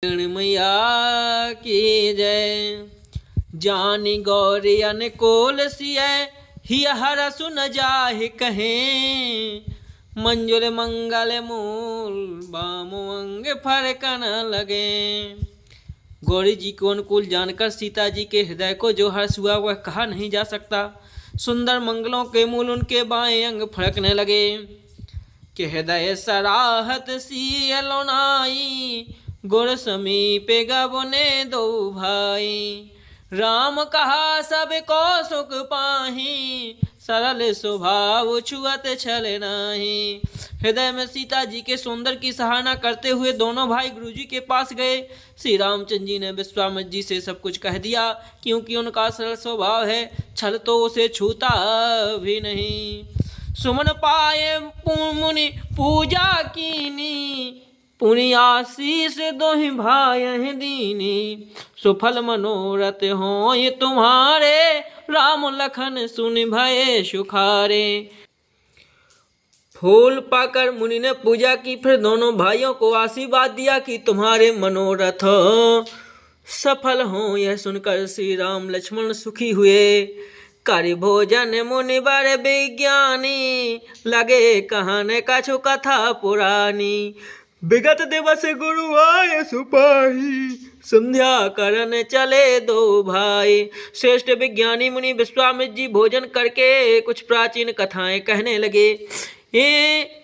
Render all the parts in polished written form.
मैया की जय। जानी गौरी अनुकूल सिय हिय हर सुन जाहि कहें। मंजुल मंगल मूल बामो अंग फरकन लगे। गौरी जी को अनुकूल जानकर सीता जी के हृदय को जो हर्ष हुआ वह कहा नहीं जा सकता। सुंदर मंगलों के मूल उनके बाएं अंग फड़कने लगे कि हृदय सराहत सी लोनाई। गुर समीप गबने दो भाई। राम कहा सब को सुख पाही। सरल स्वभाव छुअत छल नाही। हृदय में सीता जी के सौंदर्य की सराहना करते हुए दोनों भाई गुरुजी के पास गए। श्री रामचंद्र जी ने विश्वामित्र जी से सब कुछ कह दिया, क्योंकि उनका सरल स्वभाव है, छल तो उसे छूता भी नहीं। सुमन पाए मुनि पूजा कीनी। पुनि आशीष दोहि भाई दीनी। सुफल मनोरथ हो ये तुम्हारे। राम लखन सुन भये सुखारे। फूल पाकर मुनि ने पूजा की, फिर दोनों भाइयों को आशीर्वाद दिया कि तुम्हारे मनोरथ सफल हो। यह सुनकर श्री राम लक्ष्मण सुखी हुए। कर भोजन मुनि बर विज्ञानी। लगे कहने कछु कथा पुरानी। विगत दिवस गुरु आए सुपाही। संध्या करन चले दो भाई। श्रेष्ठ विज्ञानी मुनि विश्वामित्र जी भोजन करके कुछ प्राचीन कथाएं कहने लगे।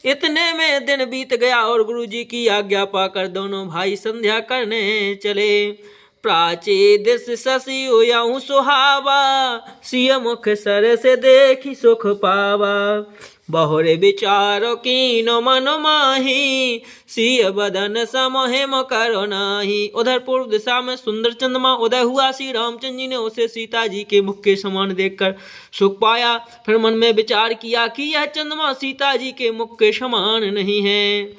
इतने में दिन बीत गया और गुरु जी की आज्ञा पाकर दोनों भाई संध्या करने चले। प्राची दिस शशि उयाऊ सुहावा। सिय मुख सर से देखी सुख पावा। बहुरे विचारो कीनो मन माही। सिय बदन समोहिम करो नाही। उधर पूर्व दिशा में सुंदर चंद्रमा उदय हुआ। श्री रामचंद्र जी ने उसे सीता जी के मुख के समान देखकर सुख पाया। फिर मन में विचार किया कि यह चंद्रमा सीता जी के मुख के समान नहीं है।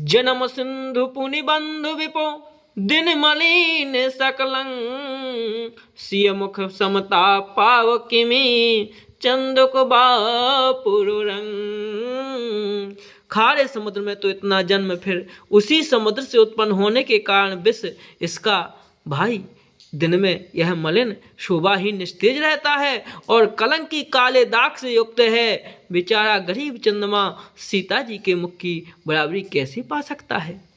जन्म सिंधु पुनि बंधु विपो। दिन मलिन सकलं। सिय मुख समता पाव किमी। चंदुक बापुरु रंग। खारे समुद्र में तो इतना जन्म, फिर उसी समुद्र से उत्पन्न होने के कारण विष इसका भाई। दिन में यह मलिन शोभाहीन निस्तेज रहता है और कलंक की काले दाग से युक्त है। बेचारा गरीब चंद्रमा सीता जी के मुख की बराबरी कैसे पा सकता है।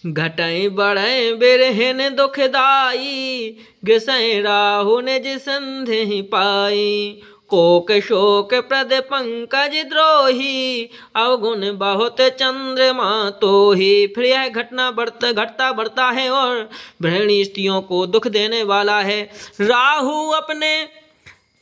घटाएं बढ़े बिरहन दुखदाई। गिसै राहु निज संधि पाई। कोक शोक प्रद पंकज द्रोही। अवगुण बहुत चंद्रमा तोही। फिर यह घटता बढ़ता है और गृहिणी स्त्रियों को दुख देने वाला है। राहु अपने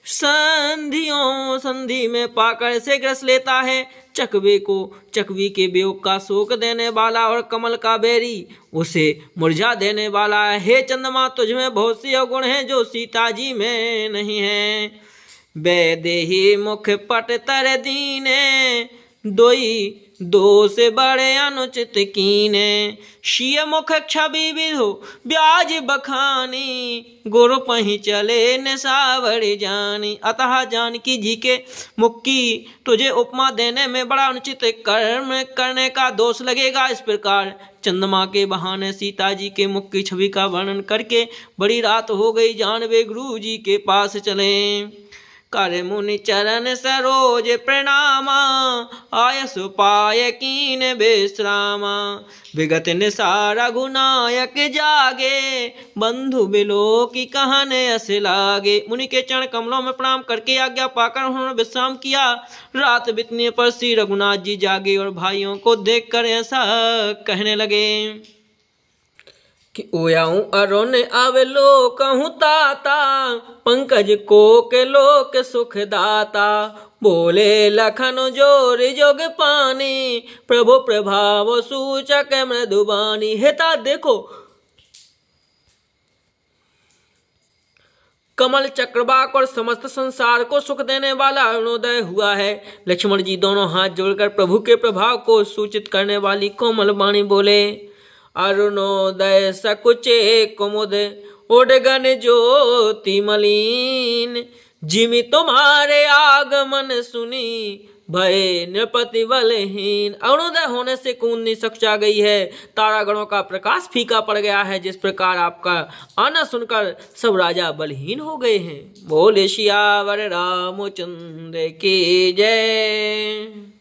संधि में पाकर से ग्रस लेता है। चकवी के वियोग का शोक देने वाला और कमल का बेरी उसे मुरझा देने वाला है। हे चंद्रमा, तुझमें बहुत सी अवगुण हैं जो सीता जी में नहीं है। वैदेही मुख पट तर दीने। दो से बड़े अनुचित कीने। शिय मुख छवि विधो ब्याज बखानी। गुरु पही चले निसावर जानी। अतः जानकी जी के मुख की तुझे उपमा देने में बड़ा अनुचित कर्म करने का दोष लगेगा। इस प्रकार चंद्रमा के बहाने सीता जी के मुख की छवि का वर्णन करके बड़ी रात हो गई। जान वे गुरु जी के पास चले। कर मुनि चरण सरोज प्रणामा। आयस पाय कीन विश्रामा। विगत निसार रघुनायक जागे। बंधु बिलो की कहन अस लागे। मुनि के चरण कमलों में प्रणाम करके आज्ञा पाकर उन्होंने विश्राम किया। रात बीतने पर श्री रघुनाथ जी जागे और भाइयों को देखकर ऐसा कहने लगे कि ओयाऊं अरुण अवलोकहूं ताता। पंकज कोक लोक सुख दाता। बोले लखन जोर जोग पानी। प्रभु प्रभाव सूचक मृदुबानी। हेता देखो, कमल चक्रवाक और समस्त संसार को सुख देने वाला अरुणोदय हुआ है। लक्ष्मण जी दोनों हाथ जोड़कर प्रभु के प्रभाव को सूचित करने वाली कोमल वाणी बोले। अरुणोदय सकुचे कुमुद उडगन ज्योति मलिन। जिमि तुम्हारे आगमन सुनी। भय नृपति बलहीन। अरुणोदय होने से कुंडली शक आ गई है, तारागणों का प्रकाश फीका पड़ गया है। जिस प्रकार आपका आना सुनकर सब राजा बलहीन हो गए हैं। बोले सियावर रामचंद्र की जय।